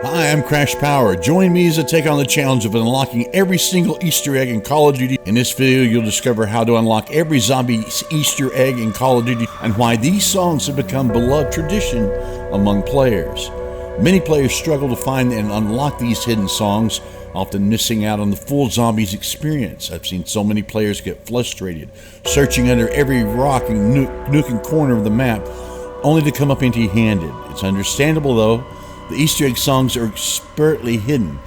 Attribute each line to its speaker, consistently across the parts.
Speaker 1: Hi, I'm Crash Power. Join me as I take on the challenge of unlocking every single Easter egg in Call of Duty. In this video, you'll discover how to unlock every zombie Easter egg in Call of Duty and why these songs have become beloved tradition among players. Many players struggle to find and unlock these hidden songs, often missing out on the full zombies experience. I've seen so many players get frustrated, searching under every rock and nook and corner of the map, only to come up empty-handed. It's understandable though. The Easter egg songs are expertly hidden,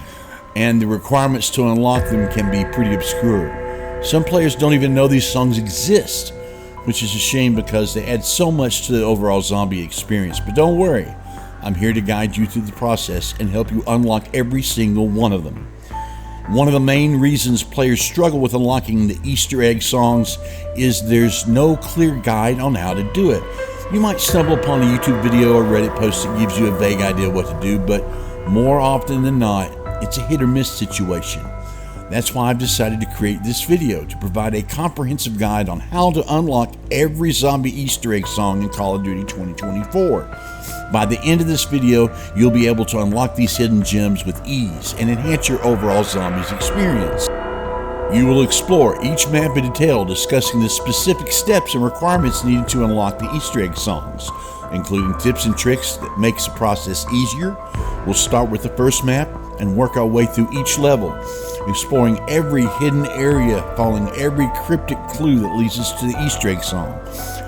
Speaker 1: and the requirements to unlock them can be pretty obscure. Some players don't even know these songs exist, which is a shame because they add so much to the overall zombie experience. But don't worry, I'm here to guide you through the process and help you unlock every single one of them. One of the main reasons players struggle with unlocking the Easter egg songs is there's no clear guide on how to do it. You might stumble upon a YouTube video or Reddit post that gives you a vague idea what to do, but more often than not, it's a hit or miss situation. That's why I've decided to create this video, to provide a comprehensive guide on how to unlock every zombie Easter egg song in Call of Duty 2024. By the end of this video, you'll be able to unlock these hidden gems with ease and enhance your overall zombies experience. You will explore each map in detail, discussing the specific steps and requirements needed to unlock the Easter egg songs, including tips and tricks that makes the process easier. We'll start with the first map and work our way through each level, exploring every hidden area, following every cryptic clue that leads us to the Easter egg song.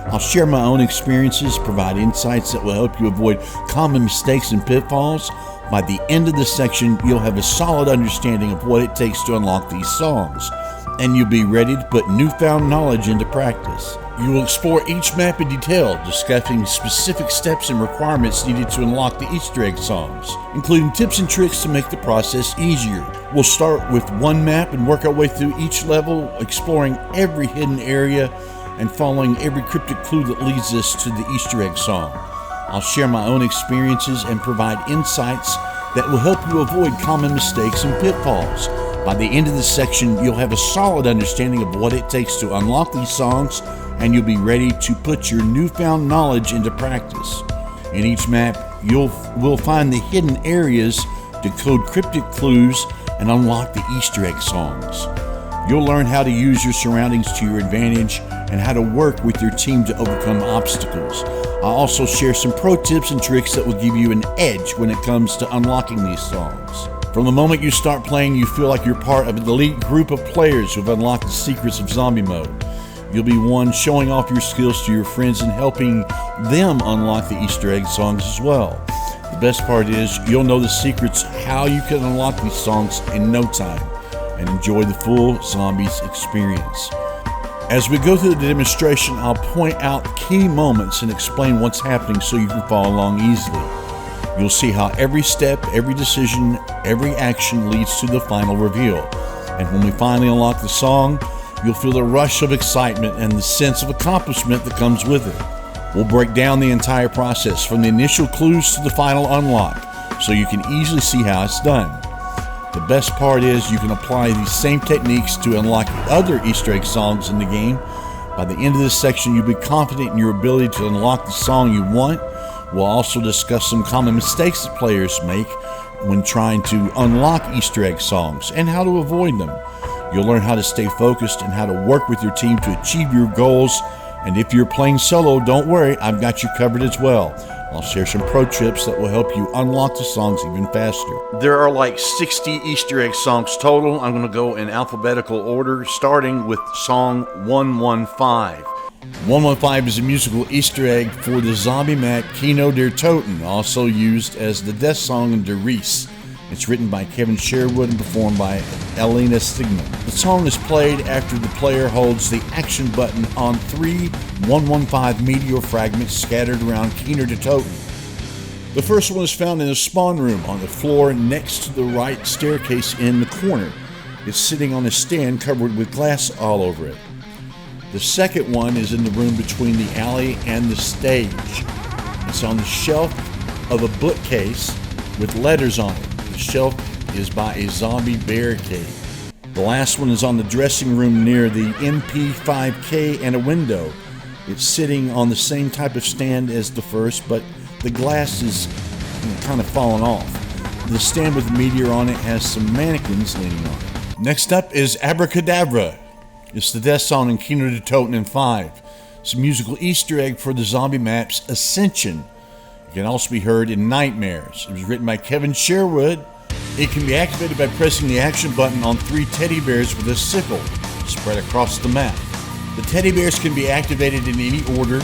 Speaker 1: I'll share my own experiences, provide insights that will help you avoid common mistakes and pitfalls. By the end of this section, you'll have a solid understanding of what it takes to unlock these songs, and you'll be ready to put newfound knowledge into practice. You will explore each map in detail, discussing specific steps and requirements needed to unlock the Easter egg songs, including tips and tricks to make the process easier. We'll start with one map and work our way through each level, exploring every hidden area and following every cryptic clue that leads us to the Easter egg song. I'll share my own experiences and provide insights that will help you avoid common mistakes and pitfalls. By the end of this section, you'll have a solid understanding of what it takes to unlock these songs, and you'll be ready to put your newfound knowledge into practice. In each map, we'll find the hidden areas, decode cryptic clues, and unlock the Easter egg songs. You'll learn how to use your surroundings to your advantage and how to work with your team to overcome obstacles. I'll also share some pro tips and tricks that will give you an edge when it comes to unlocking these songs. From the moment you start playing, you feel like you're part of an elite group of players who have unlocked the secrets of zombie mode. You'll be one showing off your skills to your friends and helping them unlock the Easter egg songs as well. The best part is you'll know the secrets how you can unlock these songs in no time and enjoy the full zombies experience. As we go through the demonstration, I'll point out key moments and explain what's happening so you can follow along easily. You'll see how every step, every decision, every action leads to the final reveal. And when we finally unlock the song, you'll feel the rush of excitement and the sense of accomplishment that comes with it. We'll break down the entire process from the initial clues to the final unlock so you can easily see how it's done. The best part is you can apply these same techniques to unlock other Easter egg songs in the game. By the end of this section, you'll be confident in your ability to unlock the song you want. We'll also discuss some common mistakes that players make when trying to unlock Easter egg songs and how to avoid them. You'll learn how to stay focused and how to work with your team to achieve your goals. And if you're playing solo, don't worry, I've got you covered as well. I'll share some pro tips that will help you unlock the songs even faster. There are like 60 Easter egg songs total. I'm going to go in alphabetical order, starting with song 115. 115 is a musical Easter egg for the zombie map Kino der Toten, also used as the death song in Der Ries. It's written by Kevin Sherwood and performed by Elena Stigman. The song is played after the player holds the action button on 3 115 meteor fragments scattered around Kino der Toten. The first one is found in the spawn room on the floor next to the right staircase in the corner. It's sitting on a stand covered with glass all over it. The second one is in the room between the alley and the stage. It's on the shelf of a bookcase with letters on it. The shelf is by a zombie barricade. The last one is on the dressing room near the MP5K and a window. It's sitting on the same type of stand as the first, but the glass is kind of fallen off. The stand with the meteor on it has some mannequins leaning on it. Next up is Abracadavre. It's the death song in Kino de Toten 5. It's a musical Easter egg for the zombie map's Ascension. It can also be heard in Nightmares. It was written by Kevin Sherwood. It can be activated by pressing the action button on 3 teddy bears with a sickle spread across the map. The teddy bears can be activated in any order.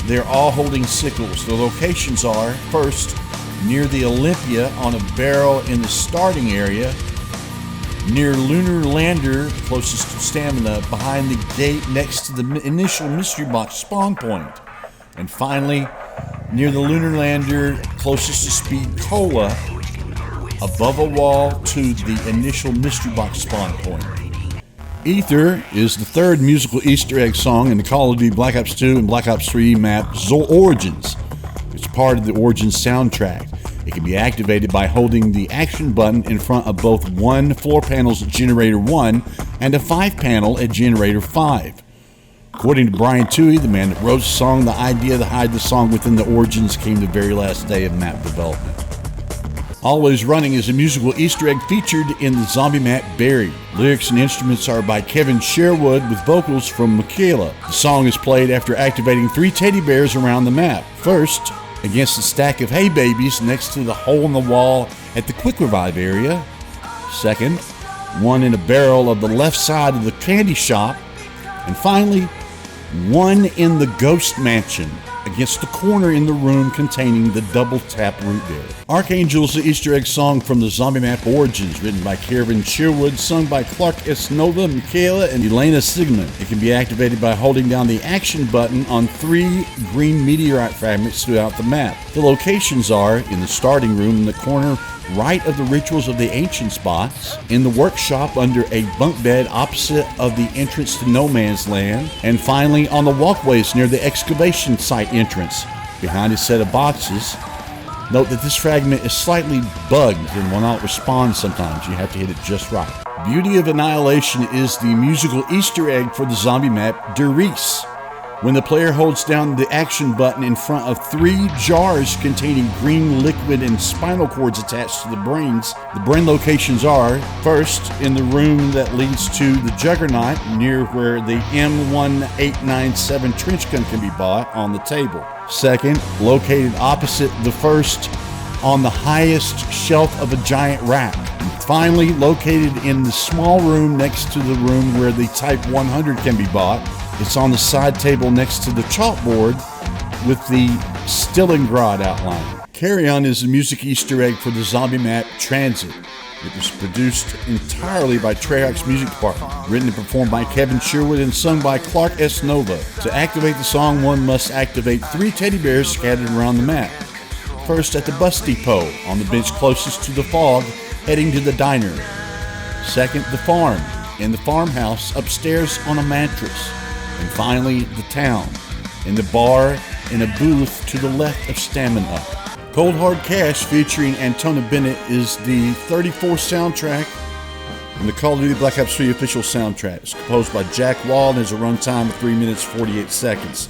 Speaker 1: They're all holding sickles. The locations are, first, near the Olympia on a barrel in the starting area, near Lunar Lander, closest to Stamina, behind the gate next to the initial mystery box spawn point, and finally, near the Lunar Lander, closest to Speed Cola, above a wall to the initial mystery box spawn point. Aether is the third musical Easter egg song in the Call of Duty Black Ops 2 and Black Ops 3 map Origins. It's part of the Origins soundtrack. It can be activated by holding the action button in front of both 1 floor panels at Generator 1 and a 5 panel at Generator 5. According to Brian Toohey, the man that wrote the song, the idea to hide the song within the Origins came the very last day of map development. Always Running is a musical Easter egg featured in the zombie map Buried. Lyrics and instruments are by Kevin Sherwood with vocals from Michaela. The song is played after activating 3 teddy bears around the map. First, against a stack of hay babies next to the hole in the wall at the Quick Revive area. Second, 1 in a barrel of the left side of the candy shop. And finally, 1 in the Ghost Mansion against the corner in the room containing the double tap root beer. Archangel is the Easter egg song from the zombie map Origins, written by Kevin Sherwood, sung by Clark S. Nova, Michaela, and Elena Sigmund. It can be activated by holding down the action button on 3 green meteorite fragments throughout the map. The locations are in the starting room in the corner right of the Rituals of the Ancients box, in the workshop under a bunk bed opposite of the entrance to No Man's Land, and finally on the walkways near the excavation site entrance, behind a set of boxes. Note that this fragment is slightly bugged and will not respond sometimes. You have to hit it just right. Beauty of Annihilation is the musical Easter egg for the zombie map Der Reese. When the player holds down the action button in front of 3 jars containing green liquid and spinal cords attached to the brains, the brain locations are, first, in the room that leads to the Juggernaut, near where the M1897 trench gun can be bought, on the table. Second, located opposite the first on the highest shelf of a giant rack. And finally, located in the small room next to the room where the Type 100 can be bought. It's on the side table next to the chalkboard with the Stalingrad outline. Carrion is a music Easter egg for the zombie map Transit. It was produced entirely by Treyarch's music department, written and performed by Kevin Sherwood and sung by Clark S. Nova. To activate the song, one must activate 3 teddy bears scattered around the map. First at the bus depot, on the bench closest to the fog, heading to the diner. Second, the farm, in the farmhouse, upstairs on a mattress. And finally, the town, in the bar, in a booth to the left of Stamina. Cold Hard Cash, featuring Antona Bennett, is the 34th soundtrack in the Call of Duty Black Ops 3 official soundtrack. It's composed by Jack Wall and has a runtime of 3 minutes 48 seconds.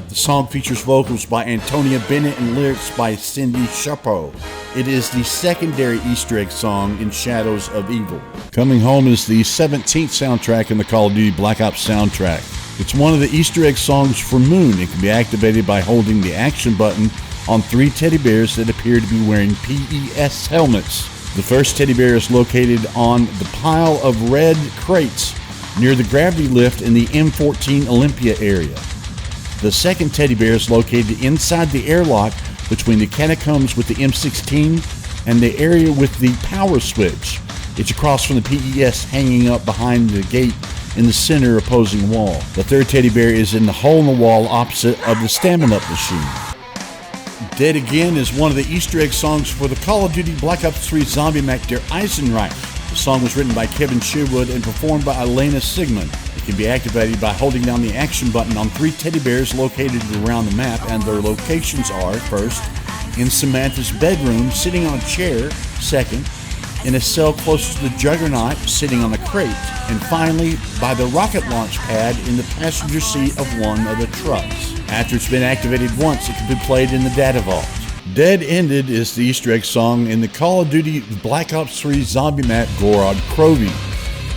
Speaker 1: The song features vocals by Antonia Bennett and lyrics by Cindy Chapeau. It is the secondary Easter egg song in Shadows of Evil. Coming Home is the 17th soundtrack in the Call of Duty Black Ops soundtrack. It's one of the Easter egg songs for Moon. It can be activated by holding the action button on 3 teddy bears that appear to be wearing PES helmets. The first teddy bear is located on the pile of red crates near the gravity lift in the M14 Olympia area. The second teddy bear is located inside the airlock between the catacombs with the M16 and the area with the power switch. It's across from the PES hanging up behind the gate in the center opposing wall. The third teddy bear is in the hole in the wall opposite of the Stamina machine. Dead Again is one of the Easter egg songs for the Call of Duty Black Ops 3 zombie map Der Eisenreich. The song was written by Kevin Sherwood and performed by Elena Sigmund. It can be activated by holding down the action button on 3 teddy bears located around the map, and their locations are, first, in Samantha's bedroom, sitting on a chair. Second, in a cell close to the Juggernaut, sitting on a crate. And finally, by the rocket launch pad in the passenger seat of one of the trucks. After it's been activated once, it can be played in the data vault. Dead Ended is the Easter egg song in the Call of Duty Black Ops 3 zombie map Gorod Krovi.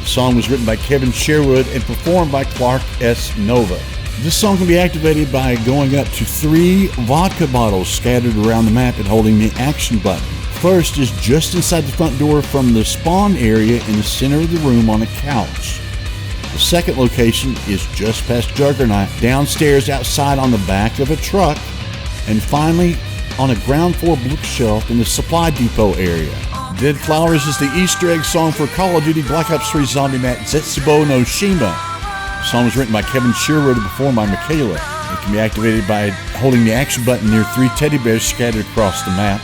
Speaker 1: The song was written by Kevin Sherwood and performed by Clark S. Nova. This song can be activated by going up to 3 vodka bottles scattered around the map and holding the action button. First is just inside the front door from the spawn area in the center of the room on a couch. The second location is just past Juggernaut, downstairs outside on the back of a truck, and finally on a ground floor bookshelf in the supply depot area. Dead Flowers is the Easter egg song for Call of Duty Black Ops 3 zombie map Zetsubo no Shima. The song was written by Kevin Sherwood and performed by Michaela. It can be activated by holding the action button near 3 teddy bears scattered across the map.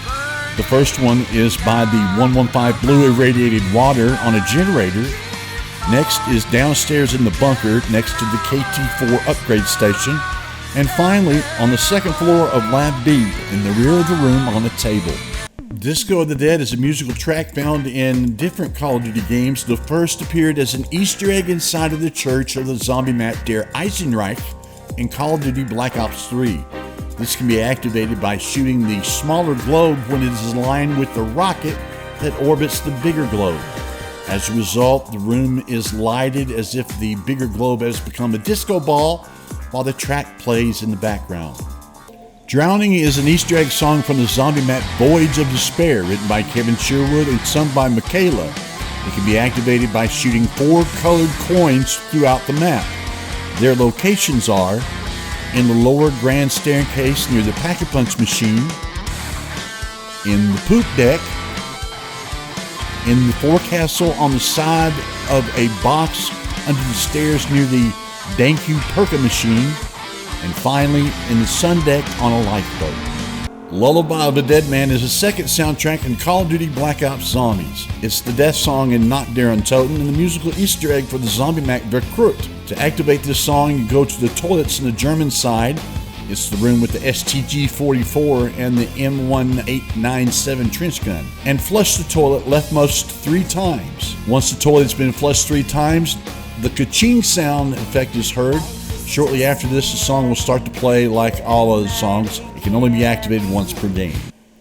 Speaker 1: The first one is by the 115 blue irradiated water on a generator. Next is downstairs in the bunker next to the KT-4 upgrade station. And finally, on the second floor of Lab B, in the rear of the room on a table. Disco of the Dead is a musical track found in different Call of Duty games. The first appeared as an Easter egg inside of the church of the zombie map Der Eisenreich in Call of Duty Black Ops 3. This can be activated by shooting the smaller globe when it is aligned with the rocket that orbits the bigger globe. As a result, the room is lighted as if the bigger globe has become a disco ball, while the track plays in the background. Drowning is an Easter egg song from the zombie map Voids of Despair, written by Kevin Sherwood and sung by Michaela. It can be activated by shooting 4 colored coins throughout the map. Their locations are in the lower grand staircase near the Pack-a-Punch machine, in the poop deck, in the forecastle on the side of a box under the stairs near the Danku Perka machine, and finally in the sun deck on a lifeboat. Lullaby of a Dead Man is a second soundtrack in Call of Duty Black Ops Zombies. It's the death song in Not Darren Toten and the musical Easter egg for the zombie map Verkrut. To activate this song, you go to the toilets in the German side. It's the room with the STG-44 and the M1897 trench gun. And flush the toilet leftmost 3 times. Once the toilet's been flushed 3 times, the ka-ching sound effect is heard. Shortly after this, the song will start to play like all other songs. It can only be activated once per game.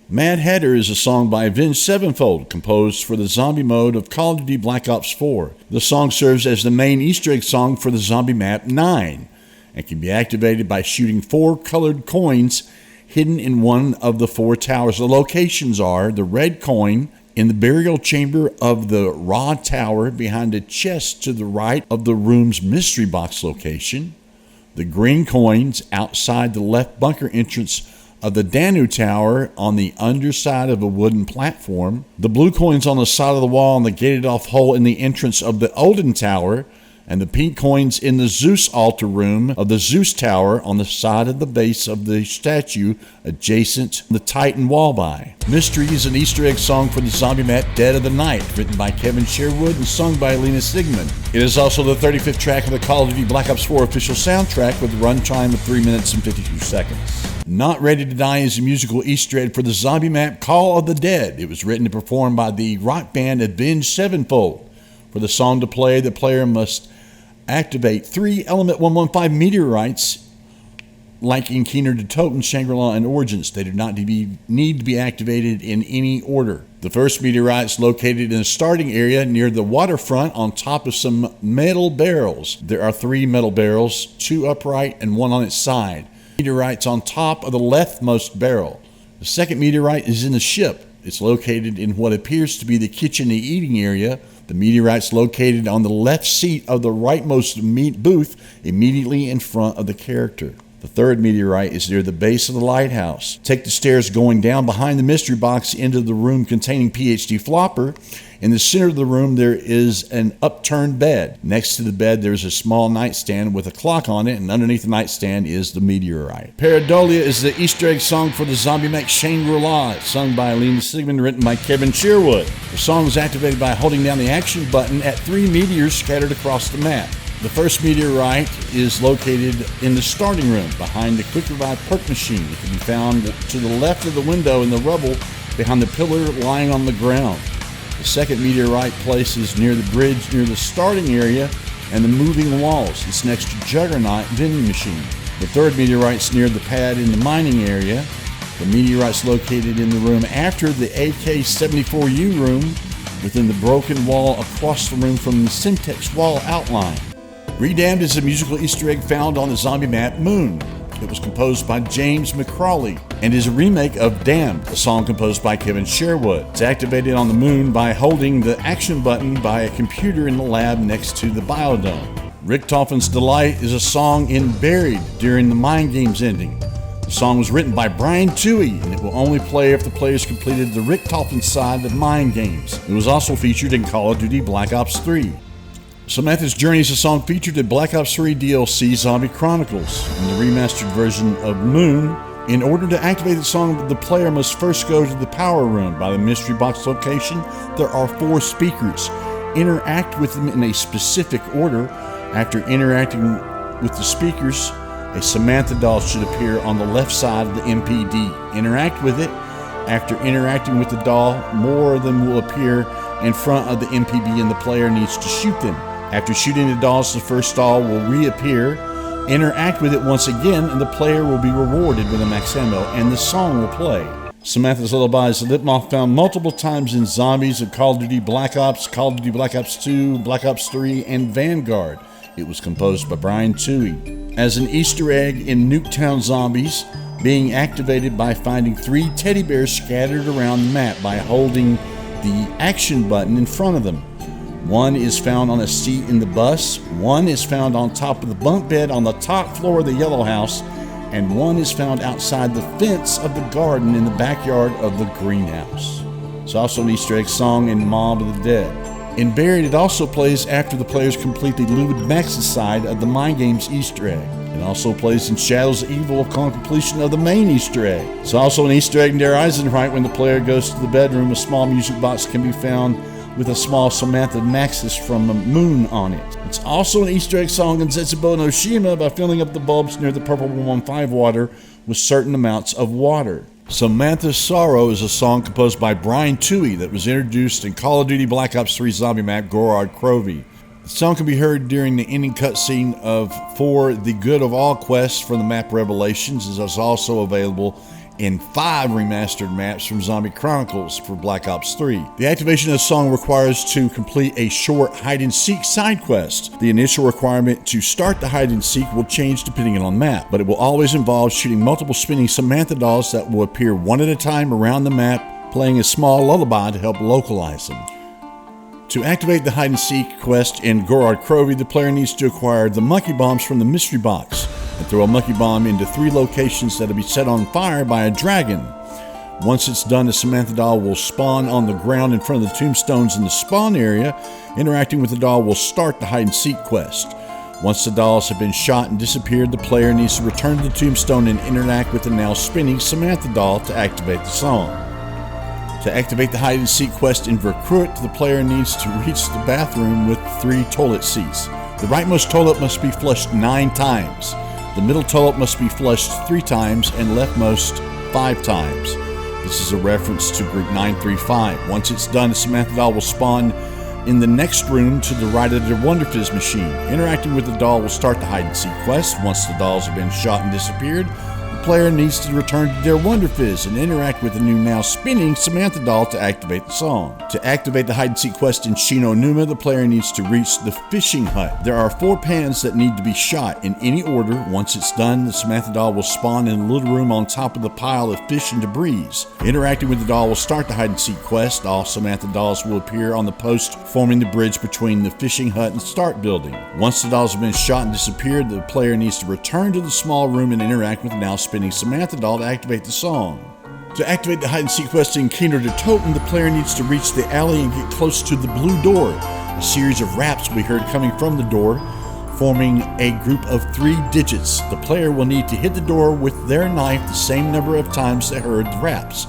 Speaker 1: Mad Hatter is a song by Avenged Sevenfold, composed for the zombie mode of Call of Duty Black Ops 4. The song serves as the main Easter egg song for the zombie map 9, and can be activated by shooting 4 colored coins hidden in one of the 4 towers. The locations are the red coin in the burial chamber of the Raw Tower behind a chest to the right of the room's mystery box location, the green coins outside the left bunker entrance of the Danu Tower on the underside of a wooden platform, the blue coins on the side of the wall in the gated off hole in the entrance of the Odin Tower, and the pink coins in the Zeus altar room of the Zeus Tower on the side of the base of the statue adjacent to the Titan Wallby. Mystery is an Easter egg song for the zombie map Dead of the Night, written by Kevin Sherwood and sung by Lena Sigmund. It is also the 35th track of the Call of Duty Black Ops 4 official soundtrack with a runtime of 3 minutes and 52 seconds. Not Ready to Die is a musical Easter egg for the zombie map Call of the Dead. It was written and performed by the rock band Avenged Sevenfold. For the song to play, the player must activate 3 Element 115 meteorites like in Keener to Toten, Shangri-La, and Origins. They do not need to be activated in any order. The first meteorite is located in the starting area near the waterfront on top of some metal barrels. There are 3 metal barrels, 2 upright and 1 on its side. Meteorites on top of the leftmost barrel. The second meteorite is in the ship. It's located in what appears to be the kitchen and eating area. The meteorite's located on the left seat of the rightmost booth immediately in front of the character. The third meteorite is near the base of the lighthouse. Take the stairs going down behind the mystery box into the room containing PhD Flopper. In the center of the room there is an upturned bed. Next to the bed there is a small nightstand with a clock on it, and underneath the nightstand is the meteorite. Pareidolia is the Easter egg song for the zombie mech Shangri-La. It's sung by Lena Sigmund, written by Kevin Sherwood. The song is activated by holding down the action button at 3 meteors scattered across the map. The first meteorite is located in the starting room behind the Quick Revive perk machine. It can be found to the left of the window in the rubble behind the pillar lying on the ground. The second meteorite place is near the bridge near the starting area and the moving walls. It's next to Juggernaut vending machine. The third meteorite is near the pad in the mining area. The meteorite's located in the room after the AK-74U room, within the broken wall across the room from the Syntax wall outline. Redamned is a musical Easter egg found on the zombie map Moon. It was composed by James McCrawley and is a remake of Damned, a song composed by Kevin Sherwood. It's activated on the Moon by holding the action button by a computer in the lab next to the biodome. Richtofen's Delight is a song in Buried during the Mind Games ending. The song was written by Brian Toohey, and it will only play if the players completed the Richtofen side of Mind Games. It was also featured in Call of Duty Black Ops 3. Samantha's Journey is a song featured in Black Ops 3 DLC Zombie Chronicles. In the remastered version of Moon, in order to activate the song, the player must first go to the power room. By the mystery box location, there are 4 speakers. Interact with them in a specific order. After interacting with the speakers, a Samantha doll should appear on the left side of the MPD. Interact with it. After interacting with the doll, more of them will appear in front of the MPD and the player needs to shoot them. After shooting the dolls, the first doll will reappear. Interact with it once again and the player will be rewarded with a max ammo and the song will play. Samantha's Lullaby is a lip-moth found multiple times in Zombies of Call of Duty Black Ops, Call of Duty Black Ops 2, Black Ops 3, and Vanguard. It was composed by Brian Toohey. As an Easter egg in Nuketown Zombies, being activated by finding 3 teddy bears scattered around the map by holding the action button in front of them. One is found on a seat in the bus, one is found on top of the bunk bed on the top floor of the yellow house, and one is found outside the fence of the garden in the backyard of the greenhouse. It's also an Easter egg song in Mob of the Dead. In Buried, it also plays after the players complete the Lewd Max's side of the Mind Games Easter egg. It also plays in Shadows of Evil upon completion of the main Easter egg. It's also an Easter egg in Der Eisenreich. When the player goes to the bedroom, a small music box can be found with a small Samantha Maxis from the Moon on it. It's also an Easter egg song in Zetsubo no Shima by filling up the bulbs near the Purple 115 water with certain amounts of water. Samantha's Sorrow is a song composed by Brian Toohey that was introduced in Call of Duty Black Ops 3 zombie map Gorod Krovi. The song can be heard during the ending cutscene of For the Good of All quests from the map Revelations. It is also available in 5 remastered maps from Zombie Chronicles for Black Ops 3. The activation of the song requires to complete a short hide-and-seek side quest. The initial requirement to start the hide-and-seek will change depending on the map, but it will always involve shooting multiple spinning Samantha dolls that will appear one at a time around the map, playing a small lullaby to help localize them. To activate the hide-and-seek quest in Gorod Krovi, the player needs to acquire the monkey bombs from the mystery box and throw a monkey bomb into 3 locations that will be set on fire by a dragon. Once it's done, the Samantha doll will spawn on the ground in front of the tombstones in the spawn area. Interacting with the doll will start the hide-and-seek quest. Once the dolls have been shot and disappeared, the player needs to return to the tombstone and interact with the now spinning Samantha doll to activate the song. To activate the hide-and-seek quest in Verkrut, the player needs to reach the bathroom with 3 toilet seats. The rightmost toilet must be flushed 9 times. The middle toilet must be flushed 3 times and leftmost 5 times. This is a reference to group 935. Once it's done, the Samantha doll will spawn in the next room to the right of the Wonderfizz machine. Interacting with the doll will start the hide-and-seek quest. Once the dolls have been shot and disappeared, the player needs to return to their Wonderfizz and interact with the new now spinning Samantha doll to activate the song. To activate the hide-and-seek quest in Shino Numa, the player needs to reach the fishing hut. There are 4 pans that need to be shot in any order. Once it's done, the Samantha doll will spawn in a little room on top of the pile of fish and debris. Interacting with the doll will start the hide-and-seek quest. All Samantha dolls will appear on the post forming the bridge between the fishing hut and start building. Once the dolls have been shot and disappeared, the player needs to return to the small room and interact with the now spinning Samantha doll to activate the song. To activate the hide-and-seek quest in Kinder de Toten, the player needs to reach the alley and get close to the blue door. A series of raps will be heard coming from the door, forming a group of 3 digits. The player will need to hit the door with their knife the same number of times they heard the raps.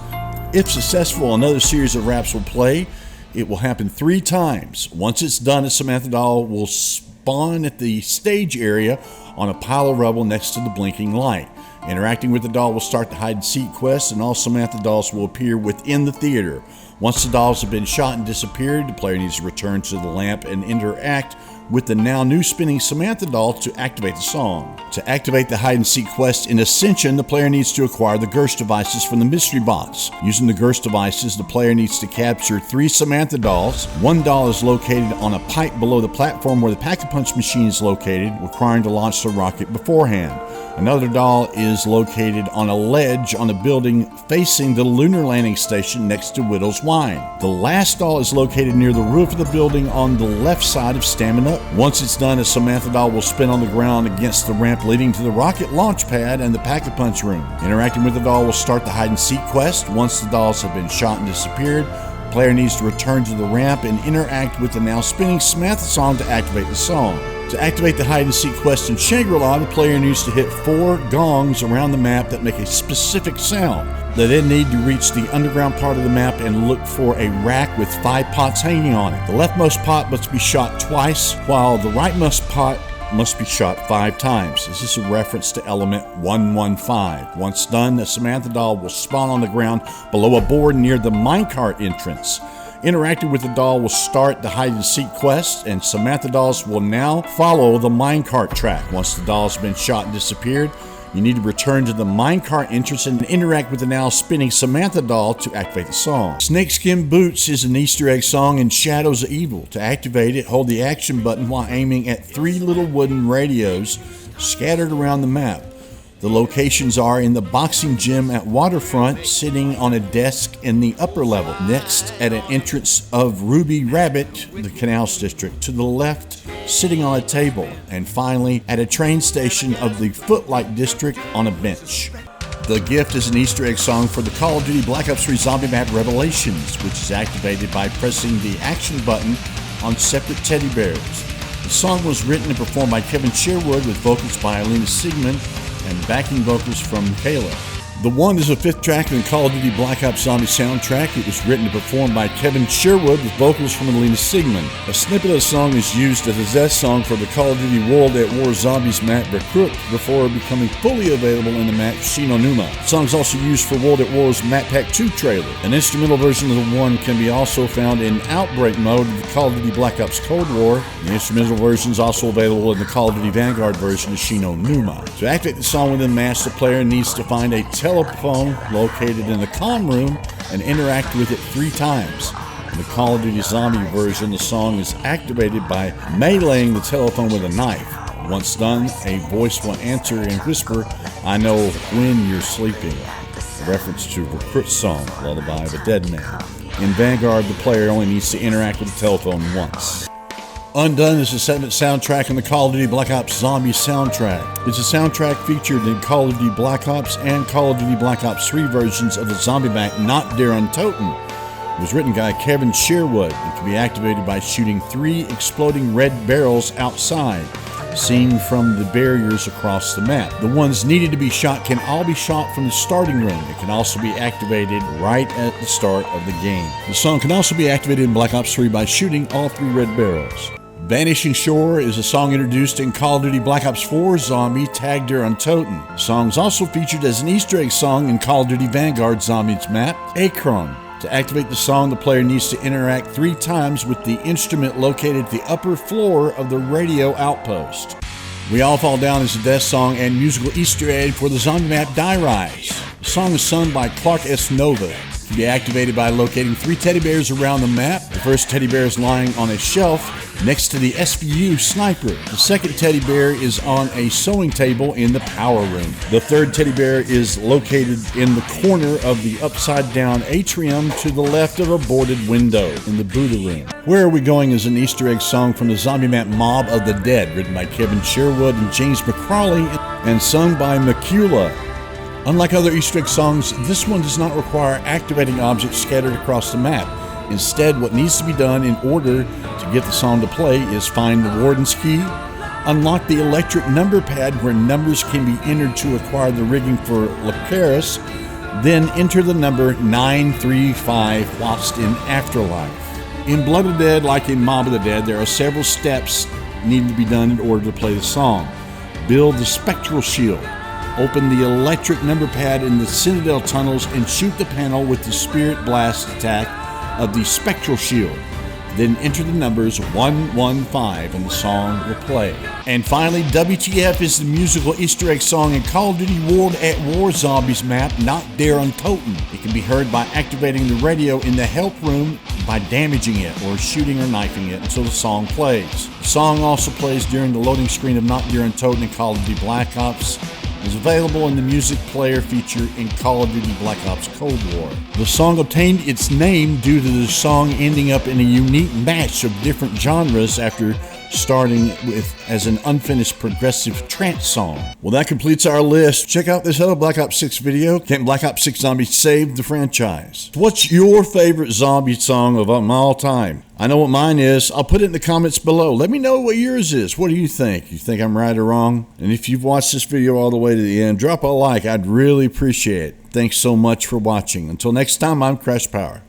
Speaker 1: If successful, another series of raps will play. It will happen 3 times. Once it's done, the Samantha doll will spawn at the stage area on a pile of rubble next to the blinking light. Interacting with the doll will start the hide-and-seek quest, and all Samantha dolls will appear within the theater. Once the dolls have been shot and disappeared, the player needs to return to the lamp and interact with the now new spinning Samantha doll to activate the song. To activate the hide and seek quest in Ascension, the player needs to acquire the Gerst devices from the mystery box. Using the Gerst devices, the player needs to capture 3 Samantha dolls. One doll is located on a pipe below the platform where the Pack-a-Punch machine is located, requiring to launch the rocket beforehand. Another doll is located on a ledge on a building facing the lunar landing station next to Widow's Wine. The last doll is located near the roof of the building on the left side of Stamina. Once it's done, a Samantha doll will spin on the ground against the ramp leading to the rocket launch pad and the Pack-a-Punch room. Interacting with the doll will start the hide and seek quest. Once the dolls have been shot and disappeared, the player needs to return to the ramp and interact with the now spinning Samantha song to activate the song. To activate the hide and seek quest in Shangri-La, the player needs to hit 4 gongs around the map that make a specific sound. They then need to reach the underground part of the map and look for a rack with 5 pots hanging on it. The leftmost pot must be shot twice, while the rightmost pot must be shot 5 times. This is a reference to element 115. Once done, the Samantha doll will spawn on the ground below a board near the minecart entrance. Interacting with the doll will start the hide and seek quest, and Samantha dolls will now follow the minecart track. Once the dolls have been shot and disappeared, you need to return to the minecart entrance and interact with the now spinning Samantha doll to activate the song. Snakeskin Boots is an Easter egg song in Shadows of Evil. To activate it, hold the action button while aiming at 3 little wooden radios scattered around the map. The locations are in the boxing gym at Waterfront, sitting on a desk in the upper level. Next, at an entrance of Ruby Rabbit, the Canals District. To the left, sitting on a table. And finally, at a train station of the Footlight District on a bench. The Gift is an Easter egg song for the Call of Duty Black Ops 3 Zombie Map Revelations, which is activated by pressing the action button on separate teddy bears. The song was written and performed by Kevin Sherwood with vocals by Alina Sigmund and backing vocals from Kayla. The One is a 5th track in the Call of Duty Black Ops Zombie soundtrack. It was written and performed by Kevin Sherwood with vocals from Alina Sigmund. A snippet of the song is used as a zest song for the Call of Duty World at War Zombies map Recruit before becoming fully available in the map Shinonuma. The song is also used for World at War's Map Pack 2 trailer. An instrumental version of The One can be also found in Outbreak mode of the Call of Duty Black Ops Cold War. The instrumental version is also available in the Call of Duty Vanguard version of Shinonuma. To activate the song within the match, the player needs to find a telephone located in the comm room and interact with it 3 times. In the Call of Duty Zombie version, the song is activated by meleeing the telephone with a knife. Once done, a voice will answer and whisper, "I know when you're sleeping," a reference to Recruit's song, Lullaby of a Dead Man. In Vanguard, the player only needs to interact with the telephone once. Undone is a segment soundtrack in the Call of Duty Black Ops Zombie soundtrack. It's a soundtrack featured in Call of Duty Black Ops and Call of Duty Black Ops 3 versions of the zombie map Not Der Untoten. It was written by Kevin Sherwood and can be activated by shooting 3 exploding red barrels outside, seen from the barriers across the map. The ones needed to be shot can all be shot from the starting room. It can also be activated right at the start of the game. The song can also be activated in Black Ops 3 by shooting all 3 red barrels. Vanishing Shore is a song introduced in Call of Duty Black Ops 4 Zombie Tag Der Untoten. The song is also featured as an Easter egg song in Call of Duty Vanguard Zombies map, Akron. To activate the song, the player needs to interact 3 times with the instrument located at the upper floor of the radio outpost. We All Fall Down is a death song and musical Easter egg for the zombie map Die Rise. The song is sung by Clark S. Nova. It can be activated by locating 3 teddy bears around the map. The first teddy bear is lying on a shelf next to the SVU sniper. The second teddy bear is on a sewing table in the power room. The third teddy bear is located in the corner of the upside down atrium to the left of a boarded window in the Buddha room. Where Are We Going is an Easter egg song from the zombie map Mob of the Dead, written by Kevin Sherwood and James McCrawley and sung by Makula. Unlike other Easter egg songs, this one does not require activating objects scattered across the map. Instead, what needs to be done in order to get the song to play is find the Warden's Key, unlock the electric number pad where numbers can be entered to acquire the rigging for Lacaris, then enter the number 935 whilst in Afterlife. In Blood of the Dead, like in Mob of the Dead, there are several steps needing to be done in order to play the song. Build the Spectral Shield. Open the electric number pad in the Citadel tunnels and shoot the panel with the Spirit Blast attack of the Spectral Shield. then enter the numbers 115 and the song will play. And finally, WTF is the musical Easter egg song in Call of Duty World at War Zombies map, Not There on Toten. It can be heard by activating the radio in the help room by damaging it or shooting or knifing it until the song plays. The song also plays during the loading screen of Not There on Toten in Call of Duty Black Ops. Is available in the music player feature in Call of Duty Black Ops Cold War. The song obtained its name due to the song ending up in a unique match of different genres after starting with as an unfinished progressive trance song. Well, that completes our list. Check out this other Black Ops 6 video. Can Black Ops 6 Zombies save the franchise? What's your favorite zombie song of all time? I know what mine is. I'll put it in the comments below. Let me know what yours is. What do you think? You think I'm right or wrong? And if you've watched this video all the way to the end, drop a like. I'd really appreciate it. Thanks so much for watching. Until next time, I'm Crash Power.